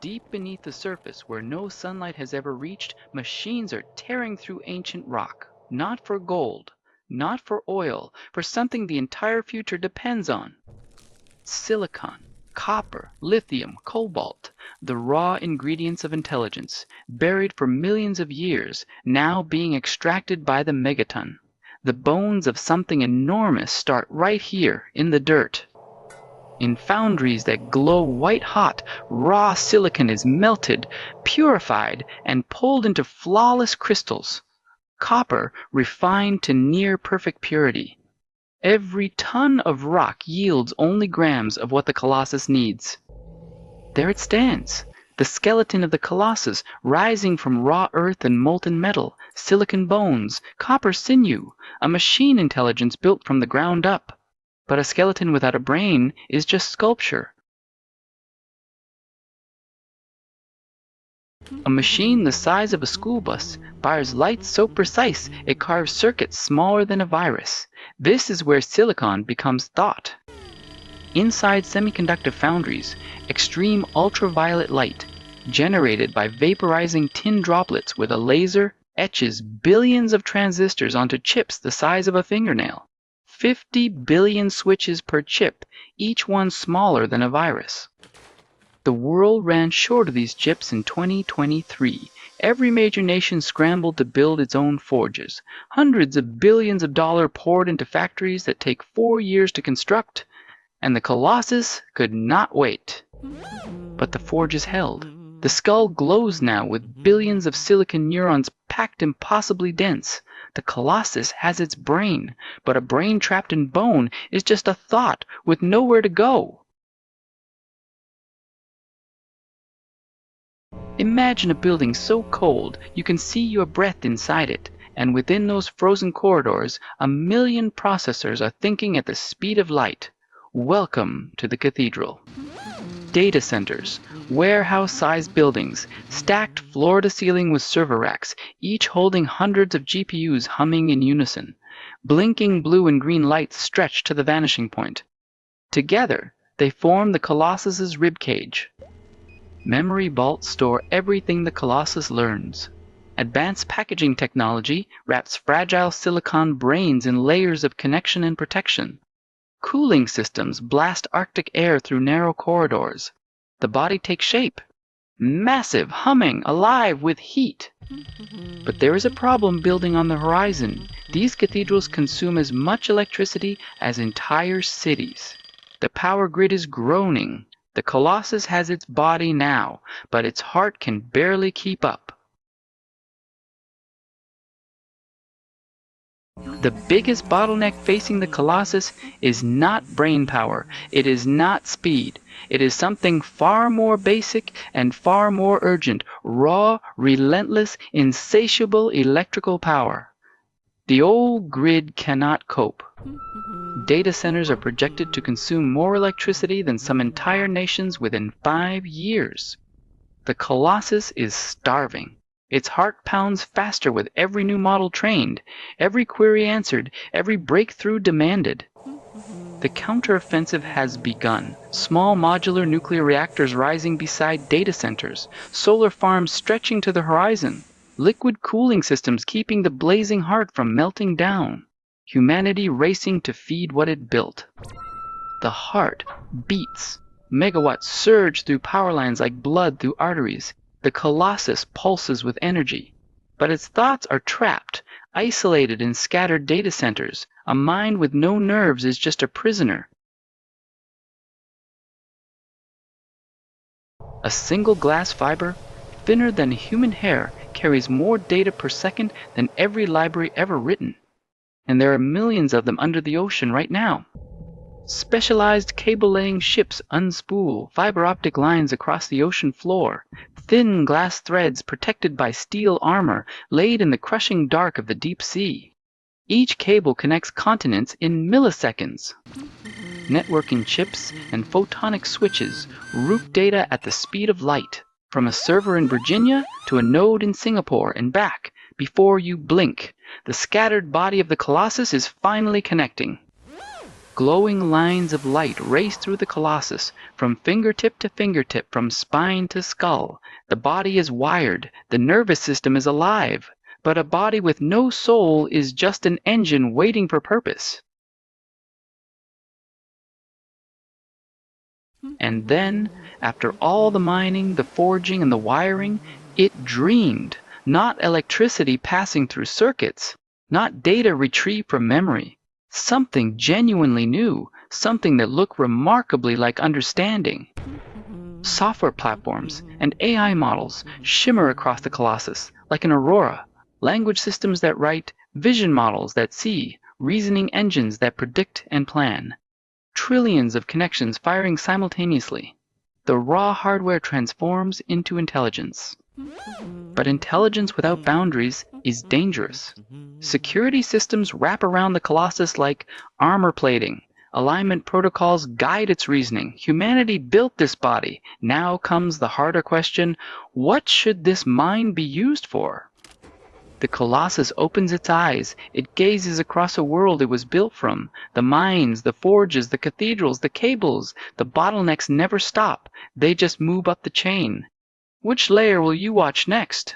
Deep beneath the surface, where no sunlight has ever reached, machines are tearing through ancient rock. Not for gold, not for oil, for something the entire future depends on. Silicon, copper, lithium, cobalt, the raw ingredients of intelligence, buried for millions of years, now being extracted by the megaton. The bones of something enormous start right here, in the dirt. In foundries that glow white-hot, raw silicon is melted, purified, and pulled into flawless crystals. Copper refined to near-perfect purity. Every ton of rock yields only grams of what the Colossus needs. There it stands, the skeleton of the Colossus, rising from raw earth and molten metal, silicon bones, copper sinew, a machine intelligence built from the ground up. But a skeleton without a brain is just sculpture. A machine the size of a school bus fires lights so precise it carves circuits smaller than a virus. This is where silicon becomes thought. Inside semiconductor foundries, extreme ultraviolet light, generated by vaporizing tin droplets with a laser, etches billions of transistors onto chips the size of a fingernail. 50 billion switches per chip, each one smaller than a virus. The world ran short of these chips in 2023. Every major nation scrambled to build its own forges. Hundreds of billions of dollars poured into factories that take 4 years to construct, and the Colossus could not wait. But the forges held. The skull glows now with billions of silicon neurons packed impossibly dense. The Colossus has its brain, but a brain trapped in bone is just a thought with nowhere to go. Imagine a building so cold you can see your breath inside it, and within those frozen corridors, 1,000,000 processors are thinking at the speed of light. Welcome to the cathedral. Data centers, warehouse-sized buildings, stacked floor-to-ceiling with server racks, each holding hundreds of GPUs humming in unison. Blinking blue and green lights stretch to the vanishing point. Together, they form the Colossus's ribcage. Memory vaults store everything the Colossus learns. Advanced packaging technology wraps fragile silicon brains in layers of connection and protection. Cooling systems blast Arctic air through narrow corridors. The body takes shape. Massive, humming, alive with heat. But there is a problem building on the horizon. These cathedrals consume as much electricity as entire cities. The power grid is groaning. The Colossus has its body now, but its heart can barely keep up. The biggest bottleneck facing the Colossus is not brain power. It is not speed. It is something far more basic and far more urgent: raw, relentless, insatiable electrical power. The old grid cannot cope. Data centers are projected to consume more electricity than some entire nations within 5 years. The Colossus is starving. Its heart pounds faster with every new model trained, every query answered, every breakthrough demanded. The counteroffensive has begun. Small modular nuclear reactors rising beside data centers, solar farms stretching to the horizon, liquid cooling systems keeping the blazing heart from melting down. Humanity racing to feed what it built. The heart beats. Megawatts surge through power lines like blood through arteries. The Colossus pulses with energy. But its thoughts are trapped, isolated in scattered data centers. A mind with no nerves is just a prisoner. A single glass fiber, thinner than human hair, carries more data per second than every library ever written. And there are millions of them under the ocean right now. Specialized cable-laying ships unspool fiber optic lines across the ocean floor, thin glass threads protected by steel armor laid in the crushing dark of the deep sea. Each cable connects continents in milliseconds. Networking chips and photonic switches route data at the speed of light, from a server in Virginia to a node in Singapore and back. Before you blink, the scattered body of the Colossus is finally connecting. Glowing lines of light race through the Colossus, from fingertip to fingertip, from spine to skull. The body is wired, the nervous system is alive. But a body with no soul is just an engine waiting for purpose. And then, after all the mining, the forging, and the wiring, it dreamed. Not electricity passing through circuits, not data retrieved from memory. Something genuinely new, something that looked remarkably like understanding. Software platforms and AI models shimmer across the Colossus like an aurora. Language systems that write, vision models that see, reasoning engines that predict and plan. Trillions of connections firing simultaneously. The raw hardware transforms into intelligence. But intelligence without boundaries is dangerous. Security systems wrap around the Colossus like armor plating. Alignment protocols guide its reasoning. Humanity built this body. Now comes the harder question, what should this mind be used for? The Colossus opens its eyes. It gazes across a world it was built from. The mines, the forges, the cathedrals, the cables. The bottlenecks never stop. They just move up the chain. Which layer will you watch next?